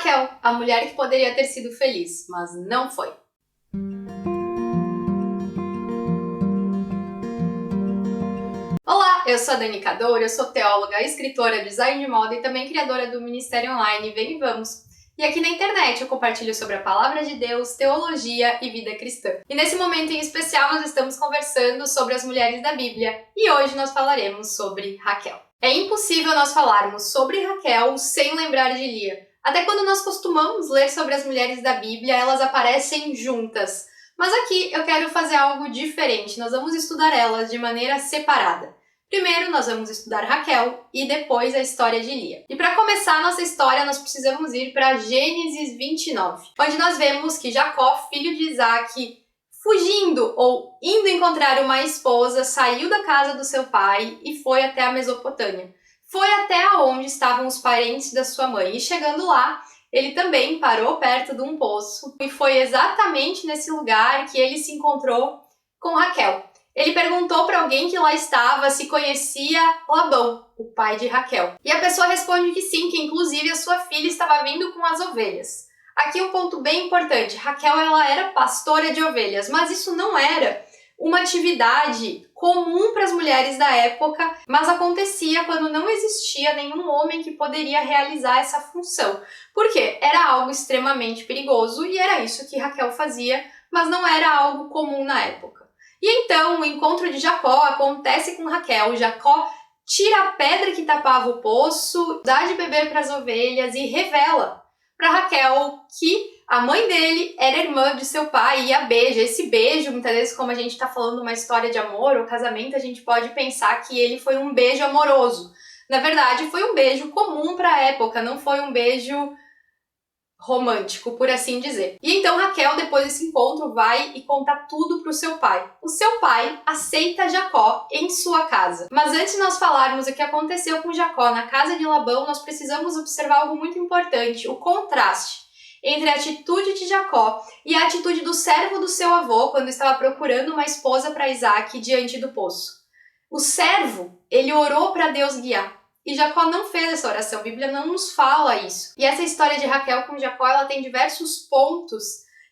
Raquel, a mulher que poderia ter sido feliz, mas não foi. Olá, eu sou a Dani Cador, eu sou teóloga, escritora, design de moda e também criadora do Ministério Online Vem e Vamos. E aqui na internet eu compartilho sobre a Palavra de Deus, teologia e vida cristã. E nesse momento em especial nós estamos conversando sobre as mulheres da Bíblia e hoje nós falaremos sobre Raquel. É impossível nós falarmos sobre Raquel sem lembrar de Lia. Até quando nós costumamos ler sobre as mulheres da Bíblia, elas aparecem juntas. Mas aqui eu quero fazer algo diferente, nós vamos estudar elas de maneira separada. Primeiro nós vamos estudar Raquel e depois a história de Lia. E para começar a nossa história, nós precisamos ir para Gênesis 29, onde nós vemos que Jacó, filho de Isaac, fugindo ou indo encontrar uma esposa, saiu da casa do seu pai e foi até a Mesopotâmia. Foi até onde estavam os parentes da sua mãe e chegando lá, ele também parou perto de um poço e foi exatamente nesse lugar que ele se encontrou com Raquel. Ele perguntou para alguém que lá estava se conhecia Labão, o pai de Raquel. E a pessoa responde que sim, que inclusive a sua filha estava vindo com as ovelhas. Aqui um ponto bem importante, Raquel ela era pastora de ovelhas, mas isso não era uma atividade comum para as mulheres da época, mas acontecia quando não existia nenhum homem que poderia realizar essa função. Por quê? Era algo extremamente perigoso e era isso que Raquel fazia, mas não era algo comum na época. E então o encontro de Jacó acontece com Raquel. Jacó tira a pedra que tapava o poço, dá de beber para as ovelhas e revela para Raquel que a mãe dele era irmã de seu pai e a beija. Esse beijo, muitas vezes, como a gente está falando uma história de amor ou casamento, a gente pode pensar que ele foi um beijo amoroso. Na verdade, foi um beijo comum para a época, não foi um beijo romântico, por assim dizer. E então Raquel, depois desse encontro, vai e conta tudo para o seu pai. O seu pai aceita Jacó em sua casa. Mas antes de nós falarmos o que aconteceu com Jacó na casa de Labão, nós precisamos observar algo muito importante, o contraste entre a atitude de Jacó e a atitude do servo do seu avô quando estava procurando uma esposa para Isaac diante do poço. O servo, ele orou para Deus guiar. E Jacó não fez essa oração, a Bíblia não nos fala isso. E essa história de Raquel com Jacó, ela tem diversos pontos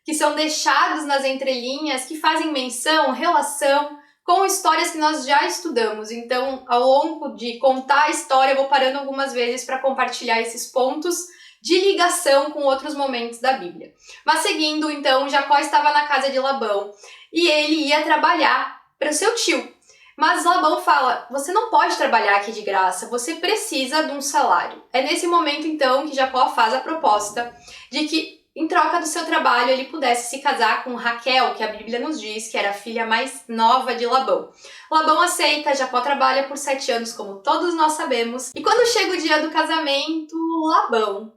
que são deixados nas entrelinhas, que fazem menção, relação com histórias que nós já estudamos. Então, ao longo de contar a história, eu vou parando algumas vezes para compartilhar esses pontos de ligação com outros momentos da Bíblia. Mas seguindo, então, Jacó estava na casa de Labão e ele ia trabalhar para o seu tio. Mas Labão fala, você não pode trabalhar aqui de graça, você precisa de um salário. É nesse momento, então, que Jacó faz a proposta de que, em troca do seu trabalho, ele pudesse se casar com Raquel, que a Bíblia nos diz que era a filha mais nova de Labão. Labão aceita, Jacó trabalha por 7 anos, como todos nós sabemos, e quando chega o dia do casamento, Labão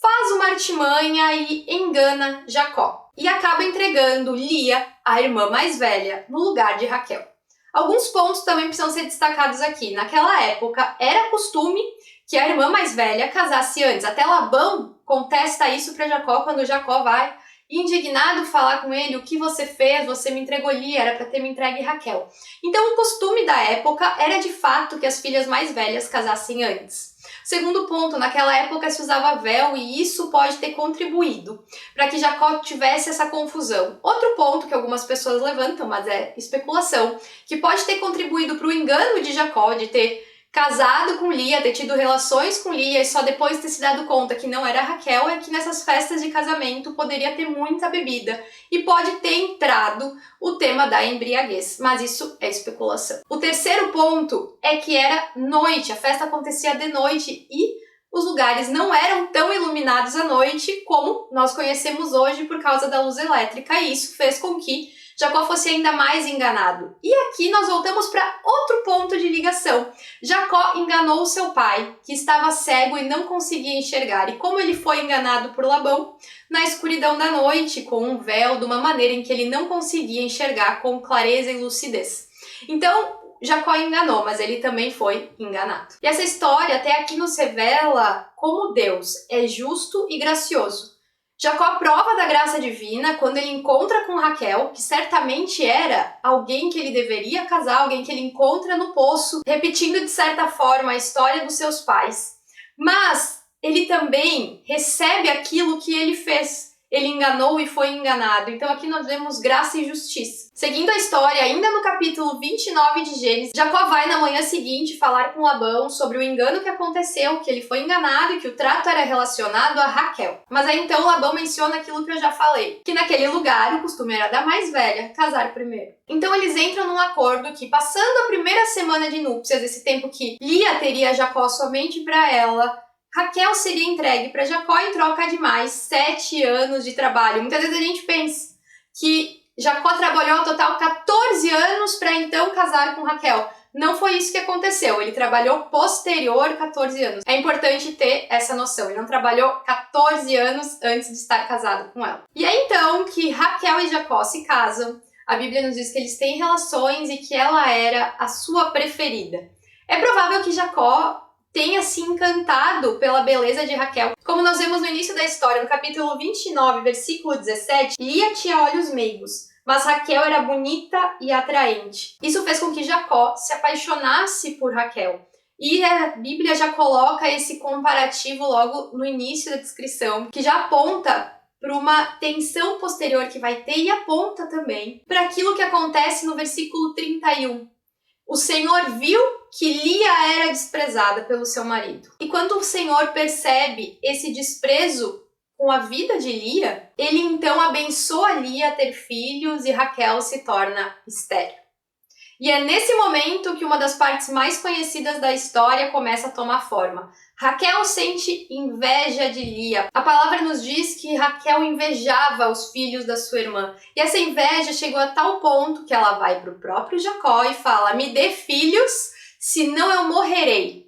faz uma artimanha e engana Jacó. E acaba entregando Lia, a irmã mais velha, no lugar de Raquel. Alguns pontos também precisam ser destacados aqui. Naquela época, era costume que a irmã mais velha casasse antes. Até Labão contesta isso para Jacó quando Jacó vai indignado falar com ele, o que você fez, você me entregou Lia, era para ter me entregue Raquel. Então o costume da época era de fato que as filhas mais velhas casassem antes. Segundo ponto, naquela época se usava véu e isso pode ter contribuído para que Jacó tivesse essa confusão. Outro ponto que algumas pessoas levantam, mas é especulação, que pode ter contribuído para o engano de Jacó de ter casado com Lia, ter tido relações com Lia e só depois ter se dado conta que não era Raquel, é que nessas festas de casamento poderia ter muita bebida e pode ter entrado o tema da embriaguez, mas isso é especulação. O terceiro ponto é que era noite, a festa acontecia de noite e os lugares não eram tão iluminados à noite como nós conhecemos hoje por causa da luz elétrica e isso fez com que Jacó fosse ainda mais enganado. E aqui nós voltamos para outro ponto de ligação. Jacó enganou seu pai, que estava cego e não conseguia enxergar. E como ele foi enganado por Labão? Na escuridão da noite, com um véu, de uma maneira em que ele não conseguia enxergar com clareza e lucidez. Então, Jacó enganou, mas ele também foi enganado. E essa história até aqui nos revela como Deus é justo e gracioso. Jacó prova da graça divina quando ele encontra com Raquel, que certamente era alguém que ele deveria casar, alguém que ele encontra no poço, repetindo de certa forma a história dos seus pais. Mas ele também recebe aquilo que ele fez. Ele enganou e foi enganado. Então aqui nós vemos graça e justiça. Seguindo a história, ainda no capítulo 29 de Gênesis, Jacó vai na manhã seguinte falar com Labão sobre o engano que aconteceu, que ele foi enganado e que o trato era relacionado a Raquel. Mas aí então Labão menciona aquilo que eu já falei, que naquele lugar o costume era da mais velha casar primeiro. Então eles entram num acordo que, passando a primeira semana de núpcias, esse tempo que Lia teria Jacó somente para ela, Raquel seria entregue para Jacó em troca de mais 7 anos de trabalho. Muitas vezes a gente pensa que Jacó trabalhou ao total 14 anos para então casar com Raquel. Não foi isso que aconteceu, ele trabalhou posterior 14 anos. É importante ter essa noção, ele não trabalhou 14 anos antes de estar casado com ela. E é então que Raquel e Jacó se casam. A Bíblia nos diz que eles têm relações e que ela era a sua preferida. É provável que Jacó tenha se encantado pela beleza de Raquel. Como nós vemos no início da história, no capítulo 29, versículo 17, Lia tinha olhos meigos, mas Raquel era bonita e atraente. Isso fez com que Jacó se apaixonasse por Raquel. E a Bíblia já coloca esse comparativo logo no início da descrição, que já aponta para uma tensão posterior que vai ter e aponta também para aquilo que acontece no versículo 31. O Senhor viu que Lia era desprezada pelo seu marido. E quando o Senhor percebe esse desprezo com a vida de Lia, ele então abençoa Lia a ter filhos e Raquel se torna estéril. E é nesse momento que uma das partes mais conhecidas da história começa a tomar forma. Raquel sente inveja de Lia. A palavra nos diz que Raquel invejava os filhos da sua irmã. E essa inveja chegou a tal ponto que ela vai para o próprio Jacó e fala: me dê filhos, senão eu morrerei.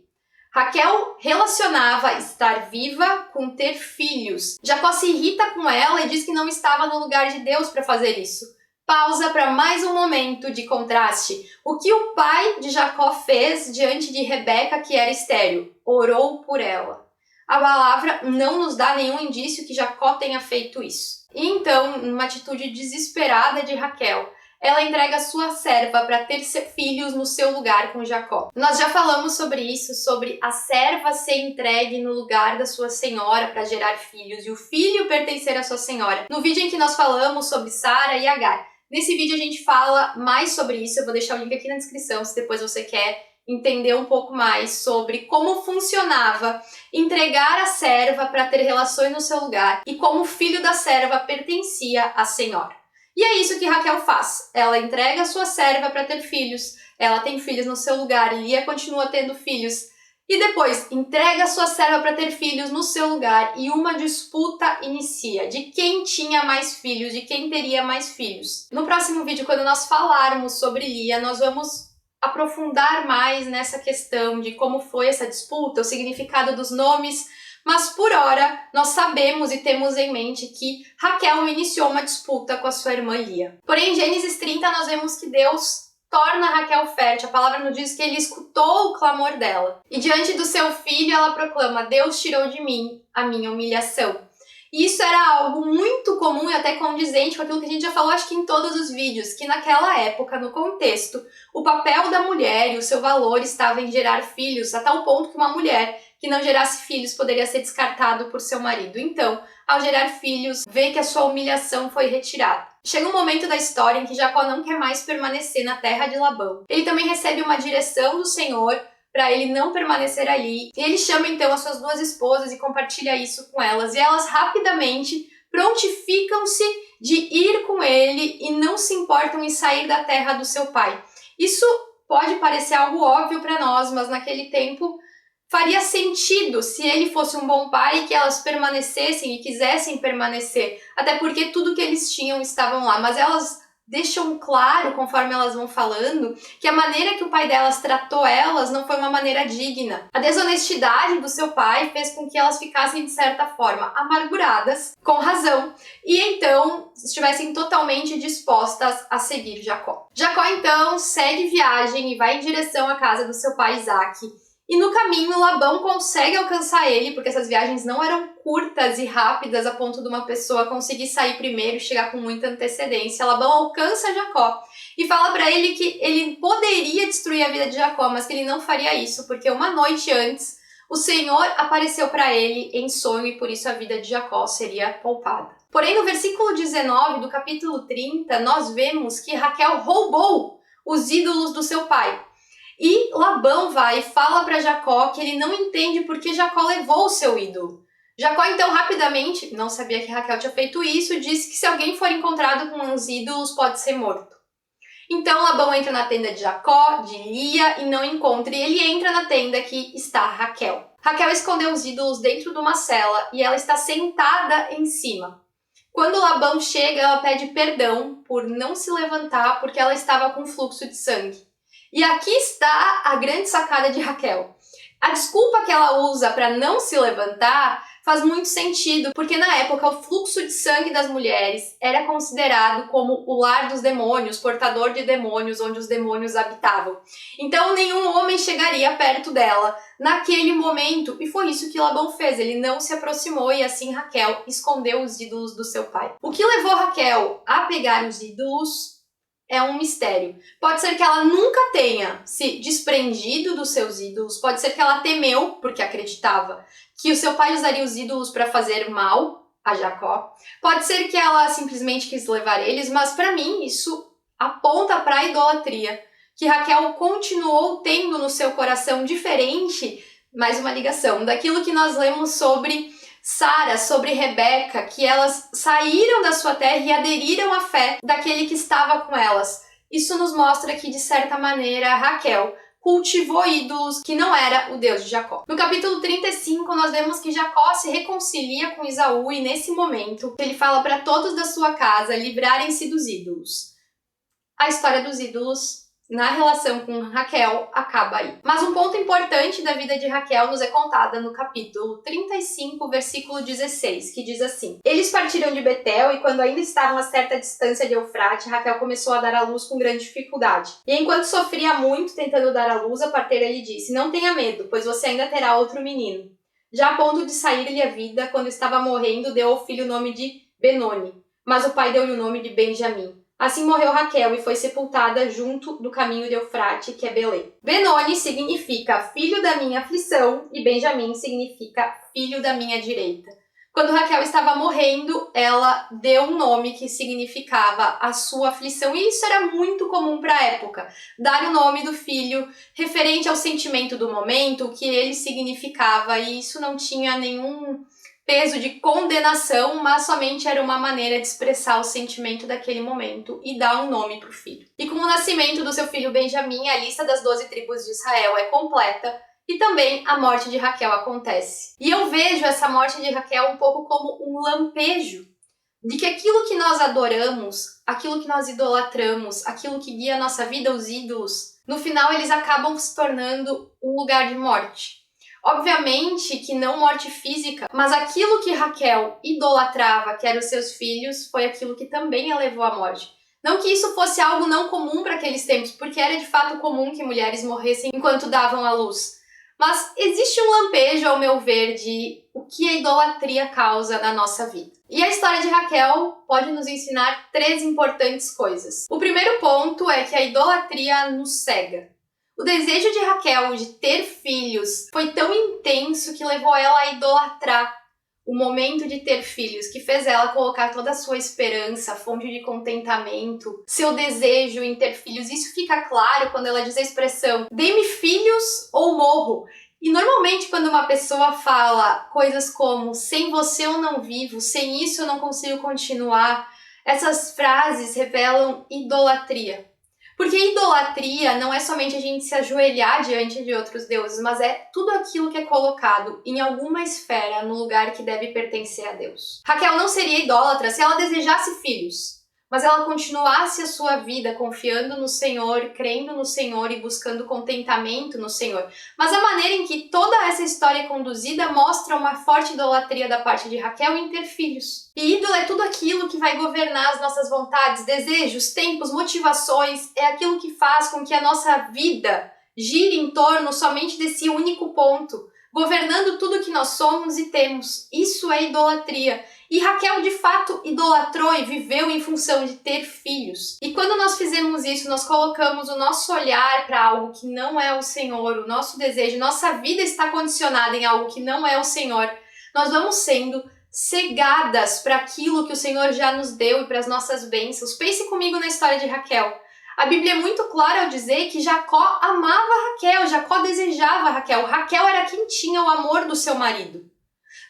Raquel relacionava estar viva com ter filhos. Jacó se irrita com ela e diz que não estava no lugar de Deus para fazer isso. Pausa para mais um momento de contraste. O que o pai de Jacó fez diante de Rebeca, que era estéril? Orou por ela. A palavra não nos dá nenhum indício que Jacó tenha feito isso. E então, numa atitude desesperada de Raquel, ela entrega sua serva para ter filhos no seu lugar com Jacó. Nós já falamos sobre isso, sobre a serva ser entregue no lugar da sua senhora para gerar filhos e o filho pertencer à sua senhora. No vídeo em que nós falamos sobre Sara e Agar. Nesse vídeo a gente fala mais sobre isso, eu vou deixar o link aqui na descrição se depois você quer entender um pouco mais sobre como funcionava entregar a serva para ter relações no seu lugar e como o filho da serva pertencia à senhora. E é isso que Raquel faz, ela entrega a sua serva para ter filhos, ela tem filhos no seu lugar, Lia continua tendo filhos, e depois entrega a sua serva para ter filhos no seu lugar e uma disputa inicia de quem tinha mais filhos, de quem teria mais filhos. No próximo vídeo, quando nós falarmos sobre Lia, nós vamos aprofundar mais nessa questão de como foi essa disputa, o significado dos nomes, mas por hora nós sabemos e temos em mente que Raquel iniciou uma disputa com a sua irmã Lia. Porém, em Gênesis 30 nós vemos que Deus torna Raquel fértil. A palavra nos diz que ele escutou o clamor dela. E diante do seu filho ela proclama: Deus tirou de mim a minha humilhação. E isso era algo muito comum e até condizente com aquilo que a gente já falou, acho que em todos os vídeos, que naquela época, no contexto, o papel da mulher e o seu valor estava em gerar filhos, a tal ponto que uma mulher que não gerasse filhos poderia ser descartado por seu marido. Então, ao gerar filhos, vê que a sua humilhação foi retirada. Chega um momento da história em que Jacó não quer mais permanecer na terra de Labão. Ele também recebe uma direção do Senhor para ele não permanecer ali. E ele chama então as suas 2 esposas e compartilha isso com elas. E elas rapidamente prontificam-se de ir com ele e não se importam em sair da terra do seu pai. Isso pode parecer algo óbvio para nós, mas naquele tempo faria sentido se ele fosse um bom pai que elas permanecessem e quisessem permanecer. Até porque tudo que eles tinham estavam lá. Mas elas deixam claro, conforme elas vão falando, que a maneira que o pai delas tratou elas não foi uma maneira digna. A desonestidade do seu pai fez com que elas ficassem, de certa forma, amarguradas, com razão, e então estivessem totalmente dispostas a seguir Jacó. Jacó, então, segue viagem e vai em direção à casa do seu pai Isaque. E no caminho, Labão consegue alcançar ele, porque essas viagens não eram curtas e rápidas a ponto de uma pessoa conseguir sair primeiro e chegar com muita antecedência. Labão alcança Jacó e fala para ele que ele poderia destruir a vida de Jacó, mas que ele não faria isso, porque uma noite antes, O Senhor apareceu para ele em sonho e por isso a vida de Jacó seria poupada. Porém, no versículo 19 do capítulo 30, nós vemos que Raquel roubou os ídolos do seu pai. E Labão vai e fala para Jacó que ele não entende por que Jacó levou o seu ídolo. Jacó, então, rapidamente, não sabia que Raquel tinha feito isso, disse que se alguém for encontrado com os ídolos, pode ser morto. Então, Labão entra na tenda de Jacó, de Lia, e não encontra, e ele entra na tenda que está Raquel. Raquel escondeu os ídolos dentro de uma cela, e ela está sentada em cima. Quando Labão chega, ela pede perdão por não se levantar, porque ela estava com fluxo de sangue. E aqui está a grande sacada de Raquel. A desculpa que ela usa para não se levantar faz muito sentido, porque na época o fluxo de sangue das mulheres era considerado como o lar dos demônios, portador de demônios, onde os demônios habitavam. Então nenhum homem chegaria perto dela naquele momento, e foi isso que Labão fez, ele não se aproximou e assim Raquel escondeu os ídolos do seu pai. O que levou Raquel a pegar os ídolos é um mistério. Pode ser que ela nunca tenha se desprendido dos seus ídolos, pode ser que ela temeu, porque acreditava que o seu pai usaria os ídolos para fazer mal a Jacó. Pode ser que ela simplesmente quis levar eles, mas para mim isso aponta para a idolatria, que Raquel continuou tendo no seu coração diferente, mais uma ligação, daquilo que nós lemos sobre Sara, sobre Rebeca, que elas saíram da sua terra e aderiram à fé daquele que estava com elas. Isso nos mostra que, de certa maneira, Raquel cultivou ídolos que não era o Deus de Jacó. No capítulo 35, nós vemos que Jacó se reconcilia com Esaú e, nesse momento, ele fala para todos da sua casa livrarem-se dos ídolos. A história dos ídolos na relação com Raquel acaba aí. Mas um ponto importante da vida de Raquel nos é contada no capítulo 35, versículo 16, que diz assim: Eles partiram de Betel e quando ainda estavam a certa distância de Eufrate, Raquel começou a dar à luz com grande dificuldade. E enquanto sofria muito tentando dar à luz, a parteira lhe disse: Não tenha medo, pois você ainda terá outro menino. Já a ponto de sair-lhe a vida, quando estava morrendo, deu ao filho o nome de Benoni, mas o pai deu-lhe o nome de Benjamim. Assim morreu Raquel e foi sepultada junto do caminho de Eufrate, que é Belém. Benoni significa filho da minha aflição e Benjamim significa filho da minha direita. Quando Raquel estava morrendo, ela deu um nome que significava a sua aflição, e isso era muito comum para a época, dar o nome do filho referente ao sentimento do momento, o que ele significava, e isso não tinha nenhum peso de condenação, mas somente era uma maneira de expressar o sentimento daquele momento e dar um nome para o filho. E com o nascimento do seu filho Benjamim, a lista das 12 tribos de Israel é completa e também a morte de Raquel acontece. E eu vejo essa morte de Raquel um pouco como um lampejo de que aquilo que nós adoramos, aquilo que nós idolatramos, aquilo que guia a nossa vida, os ídolos, no final eles acabam se tornando um lugar de morte. Obviamente que não morte física, mas aquilo que Raquel idolatrava, que eram os seus filhos, foi aquilo que também a levou à morte. Não que isso fosse algo não comum para aqueles tempos, porque era de fato comum que mulheres morressem enquanto davam à luz. Mas existe um lampejo, ao meu ver, de o que a idolatria causa na nossa vida. E a história de Raquel pode nos ensinar 3 importantes coisas. O primeiro ponto é que a idolatria nos cega. O desejo de Raquel de ter filhos foi tão intenso que levou ela a idolatrar o momento de ter filhos, que fez ela colocar toda a sua esperança, fonte de contentamento, seu desejo em ter filhos. Isso fica claro quando ela diz a expressão: dê-me filhos ou morro. E normalmente quando uma pessoa fala coisas como sem você eu não vivo, sem isso eu não consigo continuar, essas frases revelam idolatria. Porque idolatria não é somente a gente se ajoelhar diante de outros deuses, mas é tudo aquilo que é colocado em alguma esfera no lugar que deve pertencer a Deus. Raquel não seria idólatra se ela desejasse filhos, mas ela continuasse a sua vida confiando no Senhor, crendo no Senhor e buscando contentamento no Senhor. Mas a maneira em que toda essa história é conduzida mostra uma forte idolatria da parte de Raquel em ter filhos. E ídolo é tudo aquilo que vai governar as nossas vontades, desejos, tempos, motivações. É aquilo que faz com que a nossa vida gire em torno somente desse único ponto, governando tudo que nós somos e temos. Isso é idolatria. E Raquel, de fato, idolatrou e viveu em função de ter filhos. E quando nós fizemos isso, nós colocamos o nosso olhar para algo que não é o Senhor, o nosso desejo, nossa vida está condicionada em algo que não é o Senhor, nós vamos sendo cegadas para aquilo que o Senhor já nos deu e para as nossas bênçãos. Pense comigo na história de Raquel. A Bíblia é muito clara ao dizer que Jacó amava Raquel, Jacó desejava Raquel. Raquel era quem tinha o amor do seu marido.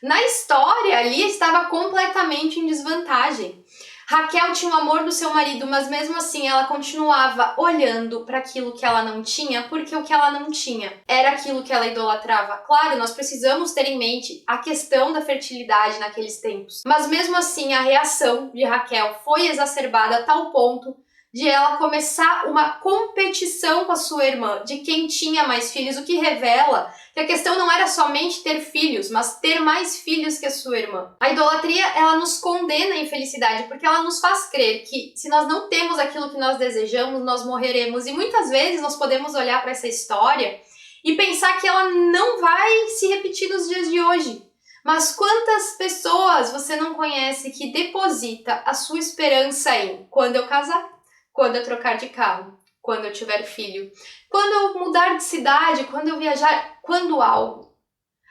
Na história, Lia estava completamente em desvantagem. Raquel tinha o amor do seu marido, mas mesmo assim ela continuava olhando para aquilo que ela não tinha, porque o que ela não tinha era aquilo que ela idolatrava. Claro, nós precisamos ter em mente a questão da fertilidade naqueles tempos, mas mesmo assim a reação de Raquel foi exacerbada a tal ponto de ela começar uma competição com a sua irmã, de quem tinha mais filhos, o que revela que a questão não era somente ter filhos, mas ter mais filhos que a sua irmã. A idolatria, ela nos condena à infelicidade, porque ela nos faz crer que se nós não temos aquilo que nós desejamos, nós morreremos. E muitas vezes nós podemos olhar para essa história e pensar que ela não vai se repetir nos dias de hoje. Mas quantas pessoas você não conhece que deposita a sua esperança em quando eu casar, quando eu trocar de carro, quando eu tiver filho, quando eu mudar de cidade, quando eu viajar, quando algo.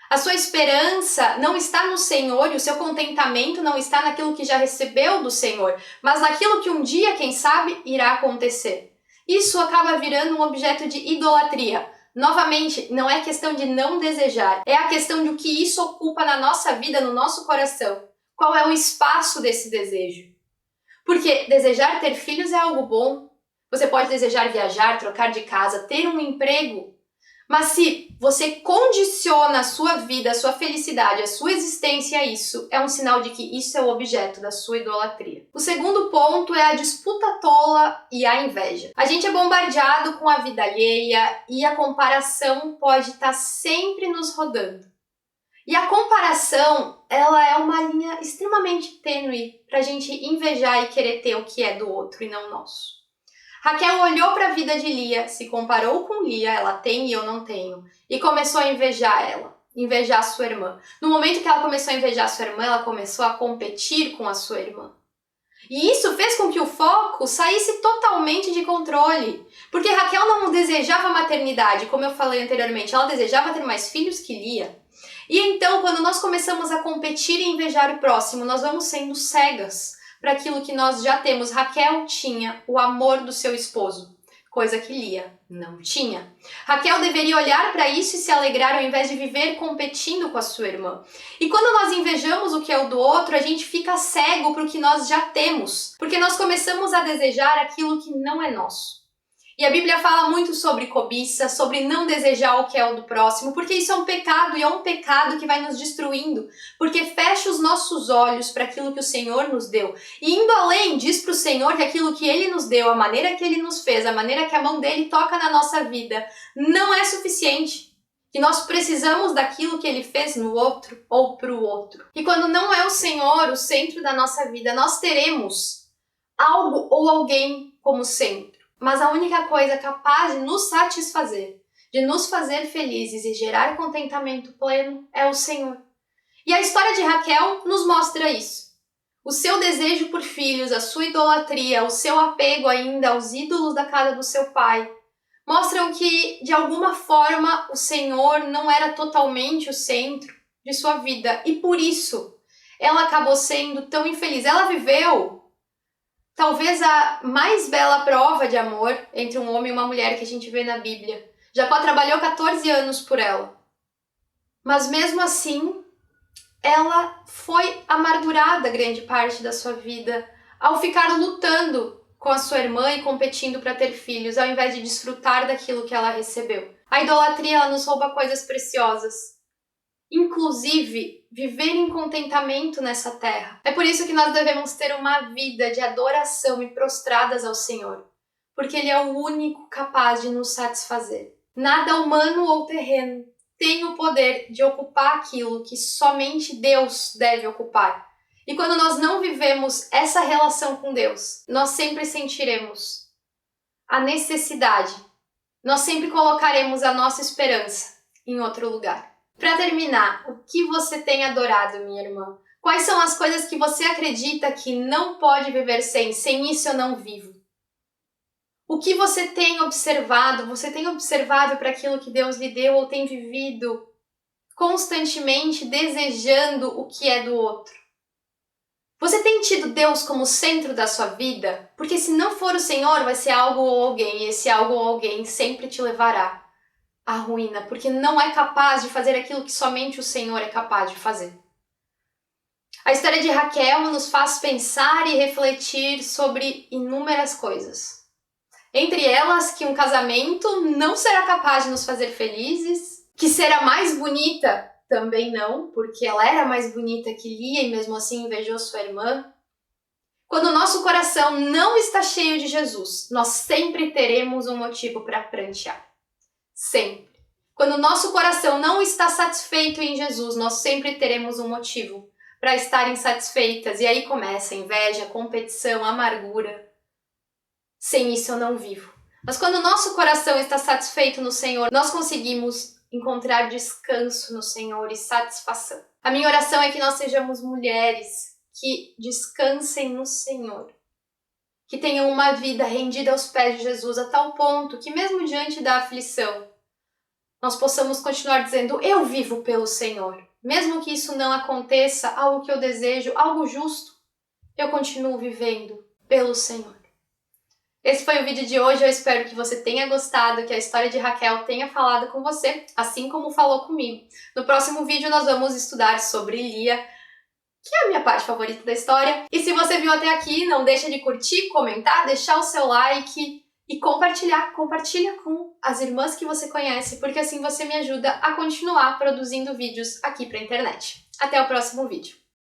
A sua esperança não está no Senhor e o seu contentamento não está naquilo que já recebeu do Senhor, mas naquilo que um dia, quem sabe, irá acontecer. Isso acaba virando um objeto de idolatria. Novamente, não é questão de não desejar, é a questão de o que isso ocupa na nossa vida, no nosso coração. Qual é o espaço desse desejo? Porque desejar ter filhos é algo bom. Você pode desejar viajar, trocar de casa, ter um emprego. Mas se você condiciona a sua vida, a sua felicidade, a sua existência a isso, é um sinal de que isso é o objeto da sua idolatria. O segundo ponto é a disputa tola e a inveja. A gente é bombardeado com a vida alheia e a comparação pode estar sempre nos rodando. E a comparação, ela é uma linha extremamente tênue para a gente invejar e querer ter o que é do outro e não nosso. Raquel olhou para a vida de Lia, se comparou com Lia, ela tem e eu não tenho, e começou a invejar ela, invejar sua irmã. No momento que ela começou a invejar sua irmã, ela começou a competir com a sua irmã. E isso fez com que o foco saísse totalmente de controle, porque Raquel não desejava maternidade, como eu falei anteriormente, ela desejava ter mais filhos que Lia. E então, quando nós começamos a competir e invejar o próximo, nós vamos sendo cegas para aquilo que nós já temos. Raquel tinha o amor do seu esposo, coisa que Lia não tinha. Raquel deveria olhar para isso e se alegrar ao invés de viver competindo com a sua irmã. E quando nós invejamos o que é o do outro, a gente fica cego para o que nós já temos, porque nós começamos a desejar aquilo que não é nosso. E a Bíblia fala muito sobre cobiça, sobre não desejar o que é o do próximo, porque isso é um pecado e é um pecado que vai nos destruindo, porque fecha os nossos olhos para aquilo que o Senhor nos deu. E indo além, diz para o Senhor que aquilo que Ele nos deu, a maneira que Ele nos fez, a maneira que a mão dele toca na nossa vida, não é suficiente. Que nós precisamos daquilo que Ele fez no outro ou para o outro. E quando não é o Senhor o centro da nossa vida, nós teremos algo ou alguém como centro. Mas a única coisa capaz de nos satisfazer, de nos fazer felizes e gerar contentamento pleno é o Senhor. E a história de Raquel nos mostra isso. O seu desejo por filhos, a sua idolatria, o seu apego ainda aos ídolos da casa do seu pai, mostram que, de alguma forma, o Senhor não era totalmente o centro de sua vida. E por isso, ela acabou sendo tão infeliz. Ela viveu talvez a mais bela prova de amor entre um homem e uma mulher que a gente vê na Bíblia. Jacó trabalhou 14 anos por ela. Mas mesmo assim, ela foi amargurada grande parte da sua vida ao ficar lutando com a sua irmã e competindo para ter filhos, ao invés de desfrutar daquilo que ela recebeu. A idolatria, ela nos rouba coisas preciosas. Inclusive, viver em contentamento nessa terra. É por isso que nós devemos ter uma vida de adoração e prostradas ao Senhor, porque Ele é o único capaz de nos satisfazer. Nada humano ou terreno tem o poder de ocupar aquilo que somente Deus deve ocupar. E quando nós não vivemos essa relação com Deus, nós sempre sentiremos a necessidade, nós sempre colocaremos a nossa esperança em outro lugar. Para terminar, o que você tem adorado, minha irmã? Quais são as coisas que você acredita que não pode viver sem? Sem isso eu não vivo. O que você tem observado? Você tem observado para aquilo que Deus lhe deu ou tem vivido constantemente desejando o que é do outro? Você tem tido Deus como centro da sua vida? Porque se não for o Senhor, vai ser algo ou alguém, e esse algo ou alguém sempre te levará à ruína, porque não é capaz de fazer aquilo que somente o Senhor é capaz de fazer. A história de Raquel nos faz pensar e refletir sobre inúmeras coisas. Entre elas, que um casamento não será capaz de nos fazer felizes, que ser a mais bonita também não, porque ela era mais bonita que Lia e mesmo assim invejou sua irmã. Quando o nosso coração não está cheio de Jesus, nós sempre teremos um motivo para prantear. Sempre. Quando o nosso coração não está satisfeito em Jesus, nós sempre teremos um motivo para estar insatisfeitas. E aí começa a inveja, a competição, a amargura. Sem isso eu não vivo. Mas quando o nosso coração está satisfeito no Senhor, nós conseguimos encontrar descanso no Senhor e satisfação. A minha oração é que nós sejamos mulheres que descansem no Senhor, que tenham uma vida rendida aos pés de Jesus a tal ponto que mesmo diante da aflição, nós possamos continuar dizendo, eu vivo pelo Senhor. Mesmo que isso não aconteça, algo que eu desejo, algo justo, eu continuo vivendo pelo Senhor. Esse foi o vídeo de hoje, eu espero que você tenha gostado, que a história de Raquel tenha falado com você, assim como falou comigo. No próximo vídeo nós vamos estudar sobre Lia, que é a minha parte favorita da história. E se você viu até aqui, não deixa de curtir, comentar, deixar o seu like e compartilhar. Compartilha com as irmãs que você conhece, porque assim você me ajuda a continuar produzindo vídeos aqui para a internet. Até o próximo vídeo.